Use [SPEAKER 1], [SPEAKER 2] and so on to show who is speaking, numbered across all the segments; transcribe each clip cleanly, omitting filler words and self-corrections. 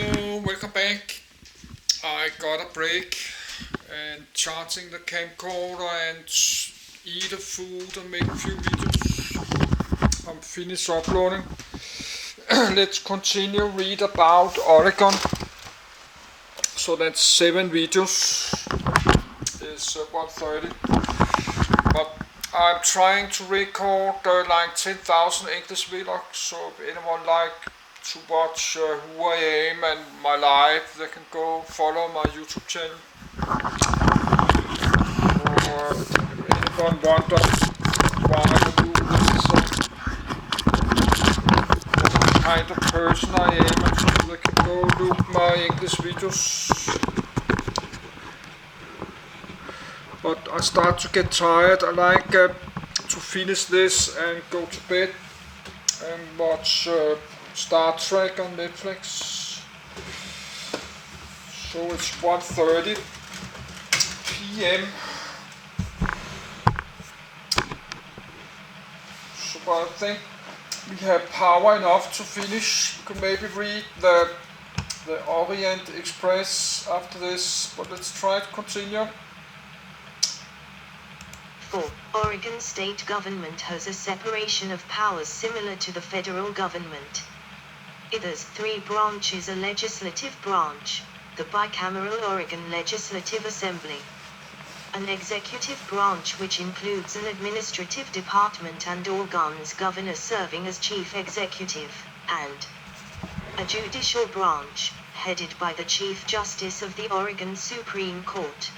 [SPEAKER 1] Hello, welcome back. I got a break and charging the camcorder and eat a food and make a few videos. I'm finished uploading. Let's continue read about Oregon. So that's 7 videos. It's 1:30. But I'm trying to record like 10,000 English vlogs. So if anyone like to watch who I am and my life, they can go follow my YouTube channel. So if anyone wonders why I do this, what kind of person I am, and so they can go look my English videos. But I start to get tired. I like to finish this and go to bed and watch Star Trek on Netflix. So it's 1:30 p.m. So I think we have power enough to finish. We could maybe read the Orient Express after this, but let's try to continue.
[SPEAKER 2] 4. Oregon state government has a separation of powers similar to the federal government. It has 3 branches: a legislative branch, the bicameral Oregon Legislative Assembly, an executive branch which includes an administrative department and organs, governor serving as chief executive, and a judicial branch, headed by the Chief Justice of the Oregon Supreme Court.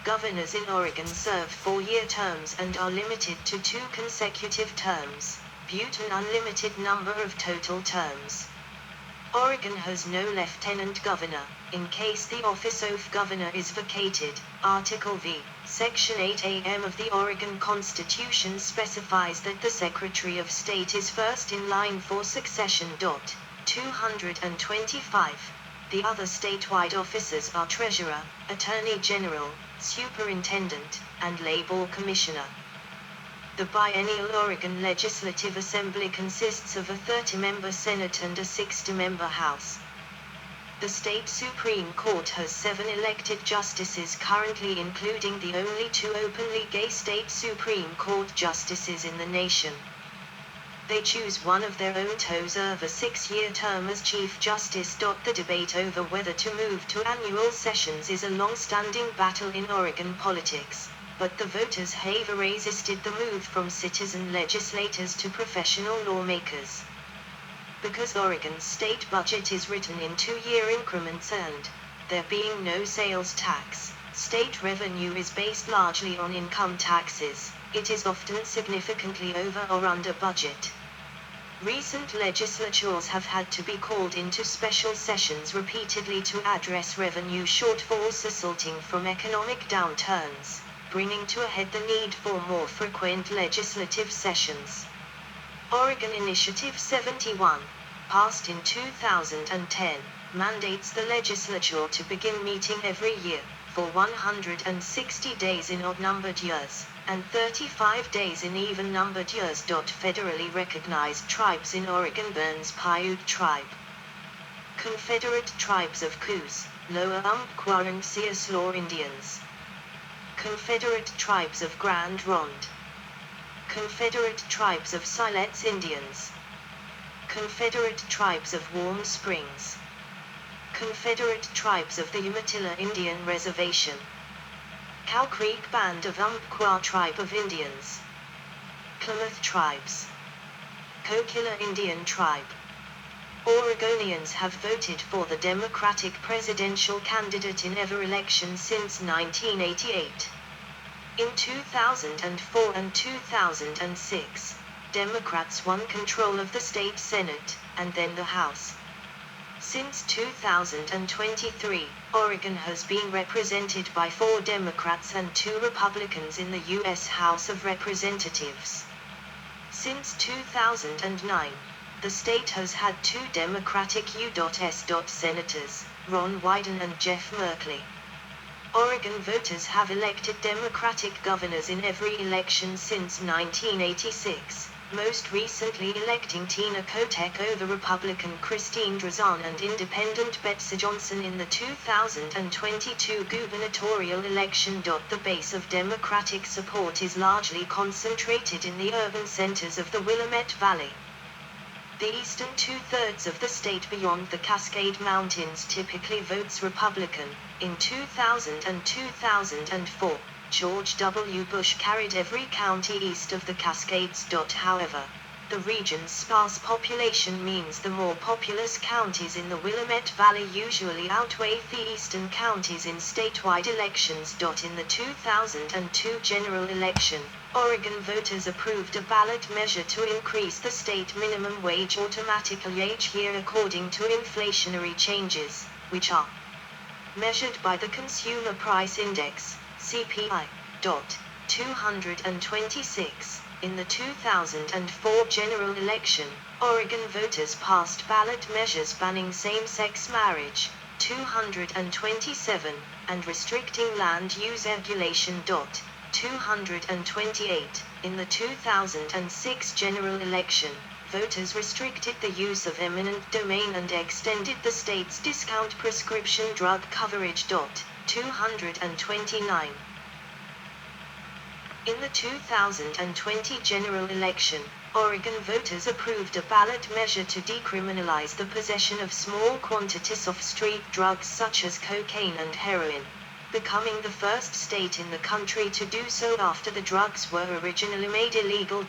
[SPEAKER 2] Governors in Oregon serve 4-year terms and are limited to 2 consecutive terms, but an unlimited number of total terms. Oregon has no lieutenant governor, in case the office of governor is vacated. Article V, Section 8am of the Oregon Constitution specifies that the Secretary of State is first in line for succession. 225. The other statewide officers are Treasurer, Attorney General, Superintendent, and Labor Commissioner. The biennial Oregon Legislative Assembly consists of a 30-member Senate and a 60-member House. The state Supreme Court has 7 elected justices currently, including the only 2 openly gay state Supreme Court justices in the nation. They choose one of their own to serve a 6-year term as Chief Justice. The debate over whether to move to annual sessions is a long-standing battle in Oregon politics, but the voters have resisted the move from citizen legislators to professional lawmakers. Because Oregon's state budget is written in 2-year increments and, there being no sales tax, state revenue is based largely on income taxes, it is often significantly over or under budget. Recent legislatures have had to be called into special sessions repeatedly to address revenue shortfalls resulting from economic downturns, bringing to a head the need for more frequent legislative sessions. Oregon Initiative 71, passed in 2010, mandates the legislature to begin meeting every year, for 160 days in odd-numbered years, and 35 days in even-numbered years. Federally recognized tribes in Oregon: Burns Paiute Tribe, Confederate Tribes of Coos, Lower Umpqua and Siuslaw Indians, Confederate Tribes of Grand Ronde, Confederate Tribes of Siletz Indians, Confederate Tribes of Warm Springs, Confederate Tribes of the Umatilla Indian Reservation, Cow Creek Band of Umpqua Tribe of Indians, Klamath Tribes, Coquille Indian Tribe. Oregonians have voted for the Democratic presidential candidate in every election since 1988. In 2004 and 2006, Democrats won control of the state Senate, and then the House. Since 2023, Oregon has been represented by 4 Democrats and 2 Republicans in the U.S. House of Representatives. Since 2009, the state has had 2 Democratic U.S. senators, Ron Wyden and Jeff Merkley. Oregon voters have elected Democratic governors in every election since 1986, most recently electing Tina Kotek over Republican Christine Drazan and Independent Betsy Johnson in the 2022 gubernatorial election. The base of Democratic support is largely concentrated in the urban centers of the Willamette Valley. The eastern two-thirds of the state beyond the Cascade Mountains typically votes Republican. In 2000 and 2004, George W. Bush carried every county east of the Cascades. However, the region's sparse population means the more populous counties in the Willamette Valley usually outweigh the eastern counties in statewide elections. In the 2002 general election, Oregon voters approved a ballot measure to increase the state minimum wage automatically each year according to inflationary changes, which are measured by the Consumer Price Index, CPI. 226. In the 2004 general election, Oregon voters passed ballot measures banning same-sex marriage, 227, and restricting land use regulation. 228. In the 2006 general election, voters restricted the use of eminent domain and extended the state's discount prescription drug coverage. 229. In the 2020 general election, Oregon voters approved a ballot measure to decriminalize the possession of small quantities of street drugs such as cocaine and heroin, becoming the first state in the country to do so after the drugs were originally made illegal.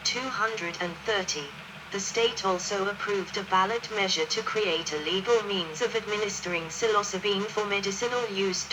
[SPEAKER 2] 230. The state also approved a ballot measure to create a legal means of administering psilocybin for medicinal use.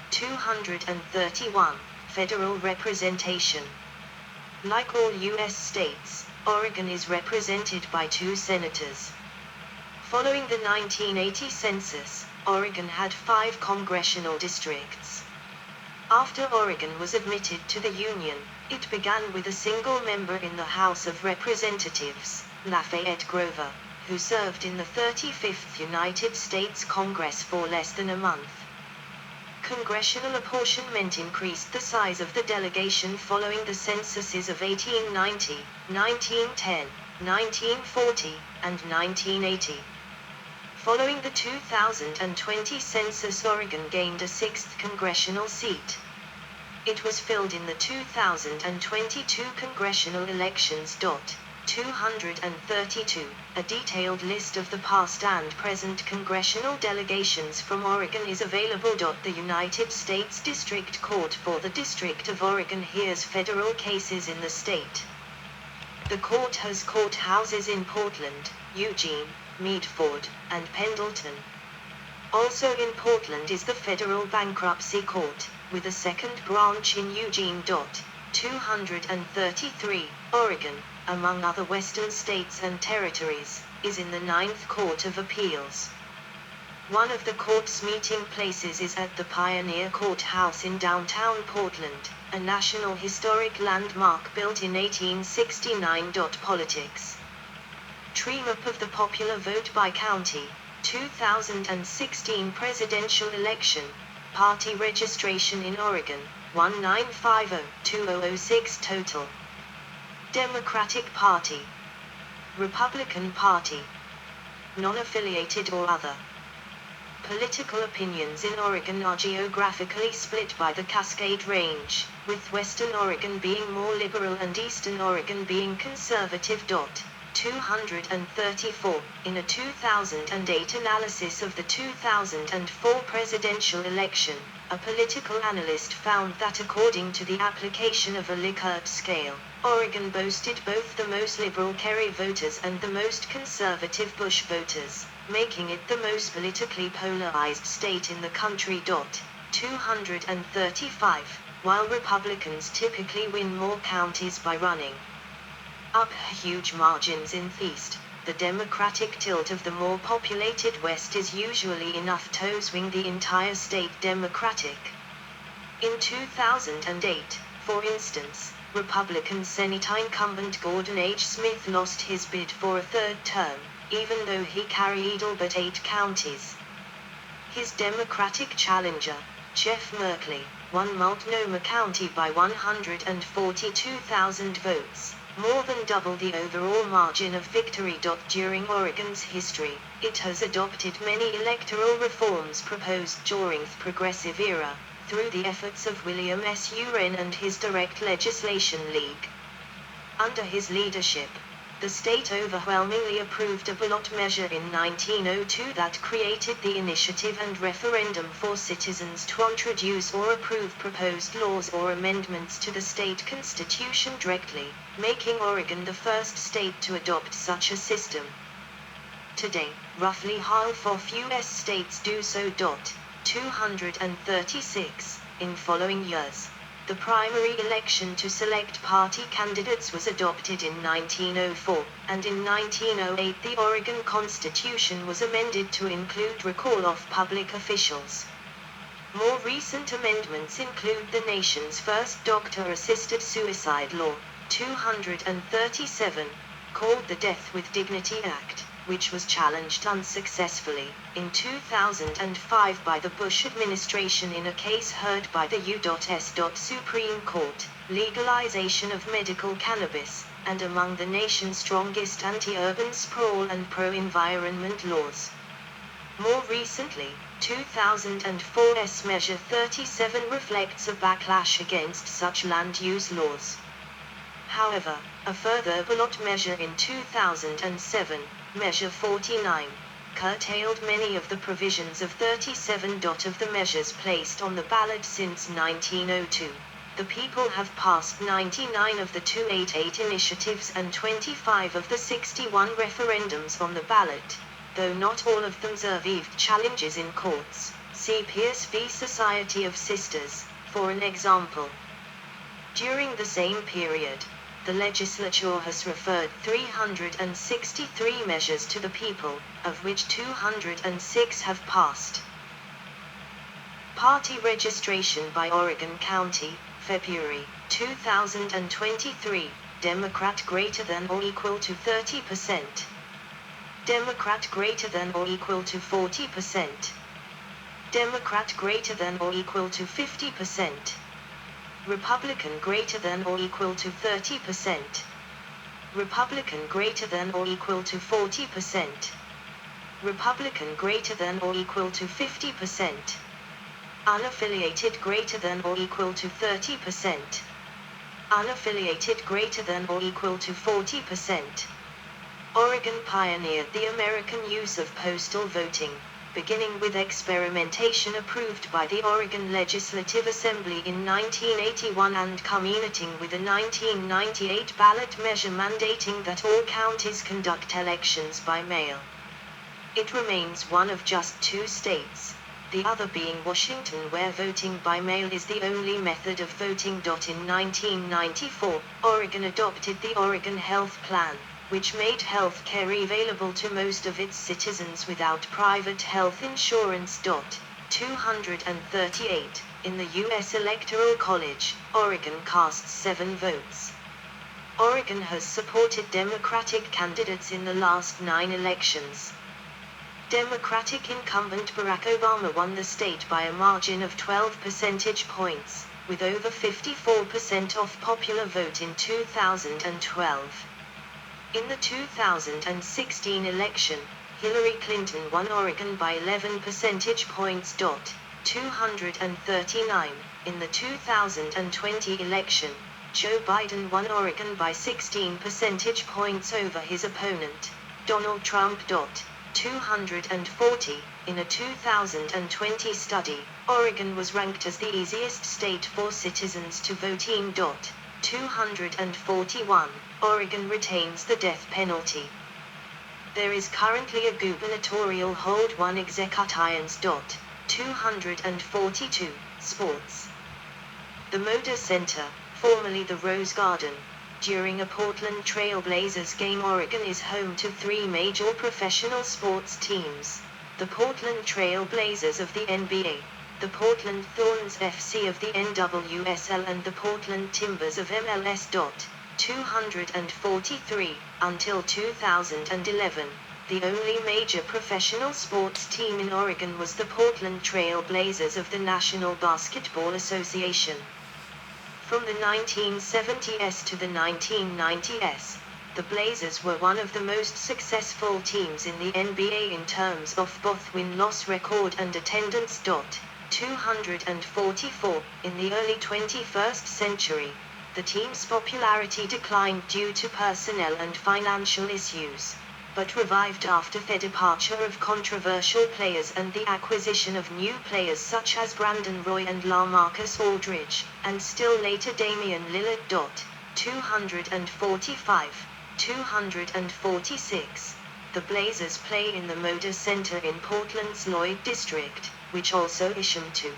[SPEAKER 2] 231. Federal representation. Like all U.S. states, Oregon is represented by 2 senators. Following the 1980 census, Oregon had 5 congressional districts. After Oregon was admitted to the Union, it began with a single member in the House of Representatives, Lafayette Grover, who served in the 35th United States Congress for less than a month. Congressional apportionment increased the size of the delegation following the censuses of 1890, 1910, 1940, and 1980. Following the 2020 census, Oregon gained a 6th congressional seat. It was filled in the 2022 congressional elections. 232. A detailed list of the past and present congressional delegations from Oregon is available. The United States District Court for the District of Oregon hears federal cases in the state. The court has courthouses in Portland, Eugene, Medford, and Pendleton. Also in Portland is the Federal Bankruptcy Court, with a second branch in Eugene. 233. Oregon, among other western states and territories, is in the 9th Court of Appeals. One of the court's meeting places is at the Pioneer Courthouse in downtown Portland, a National Historic Landmark built in 1869. Politics. Tree map of the popular vote by county, 2016 presidential election, party registration in Oregon, 1950-2006 total. Democratic Party, Republican Party, non-affiliated or other. Political opinions in Oregon are geographically split by the Cascade Range, with Western Oregon being more liberal and Eastern Oregon being conservative. 234. In a 2008 analysis of the 2004 presidential election, a political analyst found that according to the application of a Likert scale, Oregon boasted both the most liberal Kerry voters and the most conservative Bush voters, making it the most politically polarized state in the country. 235. While Republicans typically win more counties by running up huge margins in the East, the Democratic tilt of the more populated West is usually enough to swing the entire state Democratic. In 2008, for instance, Republican Senate incumbent Gordon H. Smith lost his bid for a 3rd term, even though he carried all but 8 counties. His Democratic challenger, Jeff Merkley, won Multnomah County by 142,000 votes, more than double the overall margin of victory. During Oregon's history, it has adopted many electoral reforms proposed during the Progressive Era, through the efforts of William S. Uren and his Direct Legislation League. Under his leadership, the state overwhelmingly approved a ballot measure in 1902 that created the initiative and referendum for citizens to introduce or approve proposed laws or amendments to the state constitution directly, making Oregon the first state to adopt such a system. Today, roughly half of U.S. states do so. 236, in following years. The primary election to select party candidates was adopted in 1904, and in 1908 the Oregon Constitution was amended to include recall of public officials. More recent amendments include the nation's first doctor-assisted suicide law, 237, called the Death with Dignity Act, which was challenged unsuccessfully, in 2005 by the Bush administration in a case heard by the U.S. Supreme Court, legalization of medical cannabis, and among the nation's strongest anti-urban sprawl and pro-environment laws. More recently, 2004's Measure 37 reflects a backlash against such land use laws. However, a further ballot measure in 2007, Measure 49, curtailed many of the provisions of 37. Of the measures placed on the ballot since 1902, the people have passed 99 of the 288 initiatives and 25 of the 61 referendums on the ballot, though not all of them survived challenges in courts. See Pierce v. Society of Sisters, for an example. During the same period, the legislature has referred 363 measures to the people, of which 206 have passed. Party registration by Oregon County, February 2023, Democrat greater than or equal to 30%. Democrat greater than or equal to 40%. Democrat greater than or equal to 50%. Republican greater than or equal to 30%. Republican greater than or equal to 40%. Republican greater than or equal to 50%. Unaffiliated greater than or equal to 30%. Unaffiliated greater than or equal to 40%. Oregon pioneered the American use of postal voting, beginning with experimentation approved by the Oregon Legislative Assembly in 1981 and culminating with a 1998 ballot measure mandating that all counties conduct elections by mail. It remains one of just 2 states, the other being Washington, where voting by mail is the only method of voting. In 1994, Oregon adopted the Oregon Health Plan, which made health care available to most of its citizens without private health insurance. 238. In the U.S. Electoral College, Oregon casts 7 votes. Oregon has supported Democratic candidates in the last 9 elections. Democratic incumbent Barack Obama won the state by a margin of 12 percentage points, with over 54% of popular vote in 2012. In the 2016 election, Hillary Clinton won Oregon by 11 percentage points. 239. In the 2020 election, Joe Biden won Oregon by 16 percentage points over his opponent, Donald Trump. 240. In a 2020 study, Oregon was ranked as the easiest state for citizens to vote in. 241. Oregon retains the death penalty. There is currently a gubernatorial hold 1 executians. 242. Sports. The Moda Center, formerly the Rose Garden, during a Portland Trail Blazers game. Oregon is home to 3 major professional sports teams: the Portland Trail Blazers of the NBA, the Portland Thorns FC of the NWSL, and the Portland Timbers of MLS. 243. Until 2011, the only major professional sports team in Oregon was the Portland Trail Blazers of the National Basketball Association. From the 1970s to the 1990s, the Blazers were one of the most successful teams in the NBA in terms of both win-loss record and attendance. 244. In the early 21st century, the team's popularity declined due to personnel and financial issues, but revived after the departure of controversial players and the acquisition of new players such as Brandon Roy and LaMarcus Aldridge, and still later Damian Lillard. 245. 246. The Blazers play in the Moda Center in Portland's Lloyd District, which also is home to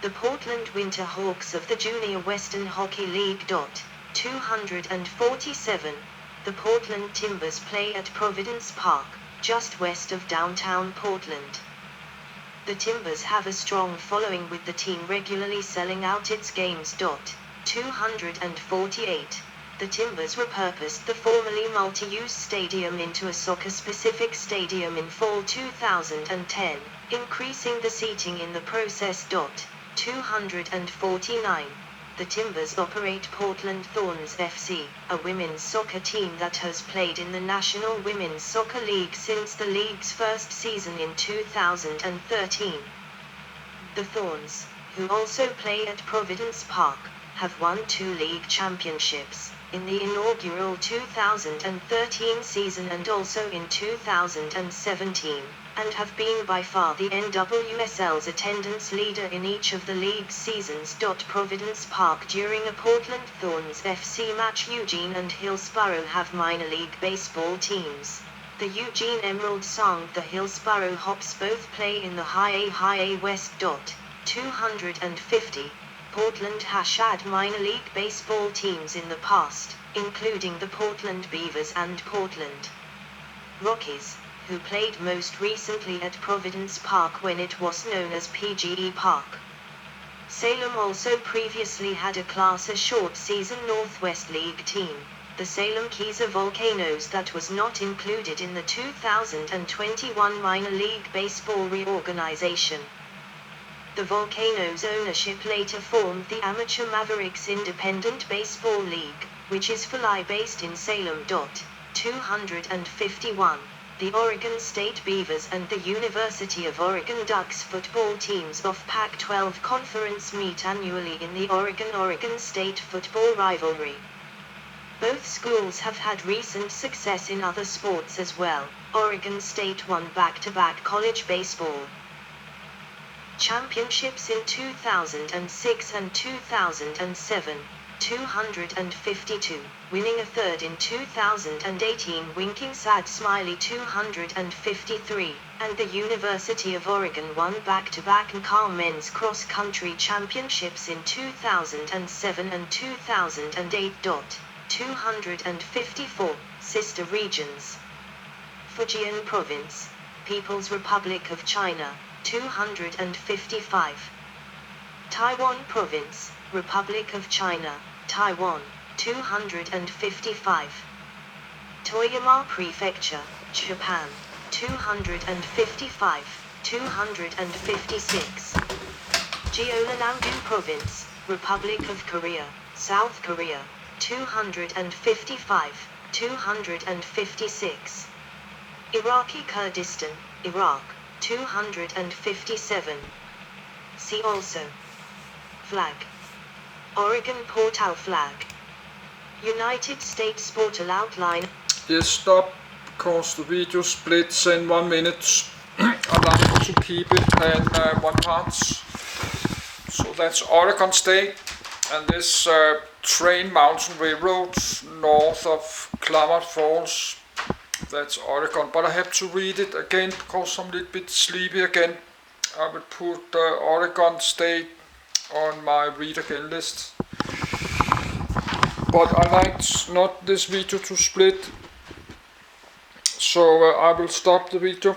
[SPEAKER 2] the Portland Winter Hawks of the Junior Western Hockey League. 247. The Portland Timbers play at Providence Park, just west of downtown Portland. The Timbers have a strong following, with the team regularly selling out its games. 248. The Timbers repurposed the formerly multi-use stadium into a soccer-specific stadium in fall 2010, increasing the seating in the process. 249. The Timbers operate Portland Thorns FC, a women's soccer team that has played in the National Women's Soccer League since the league's first season in 2013. The Thorns, who also play at Providence Park, have won 2 league championships, in the inaugural 2013 season and also in 2017, and have been by far the NWSL's attendance leader in each of the league's seasons. Providence Park during a Portland Thorns FC match. Eugene and Hillsborough have minor league baseball teams. The Eugene Emeralds and the Hillsborough Hops both play in the High A West. 250. Portland has had minor league baseball teams in the past, including the Portland Beavers and Portland Rockies, who played most recently at Providence Park when it was known as PGE Park. Salem also previously had a Class A short-season Northwest League team, the Salem Keyser Volcanoes, that was not included in the 2021 minor league baseball reorganization. The Volcanoes ownership later formed the Amateur Mavericks Independent Baseball League, which is based in Salem. 251. The Oregon State Beavers and the University of Oregon Ducks football teams of Pac-12 Conference meet annually in the Oregon State football rivalry. Both schools have had recent success in other sports as well. Oregon State won back-to-back college baseball championships in 2006 and 2007, 252, winning a third in 2018. Winking Sad Smiley 253, and the University of Oregon won back-to-back NCAA men's cross-country championships in 2007 and 2008. 254, sister regions. Fujian Province, People's Republic of China, 255. Taiwan Province, Republic of China, Taiwan, 255. Toyama Prefecture, Japan, 255, 256. Jeollanam-gu Province, Republic of Korea, South Korea, 255, 256. Iraqi Kurdistan, Iraq, 257. See also. Flag. Oregon Portal Flag. United States Portal Outline.
[SPEAKER 1] Yes, stop, because the video splits in 1 minute. I like to keep it in 1 part. So that's Oregon State, and this Train Mountain Railroad north of Klamath Falls. That's Oregon, but I have to read it again because I'm a little bit sleepy again. I will put Oregon State on my read again list. But I like not this video to split, so I will stop the video.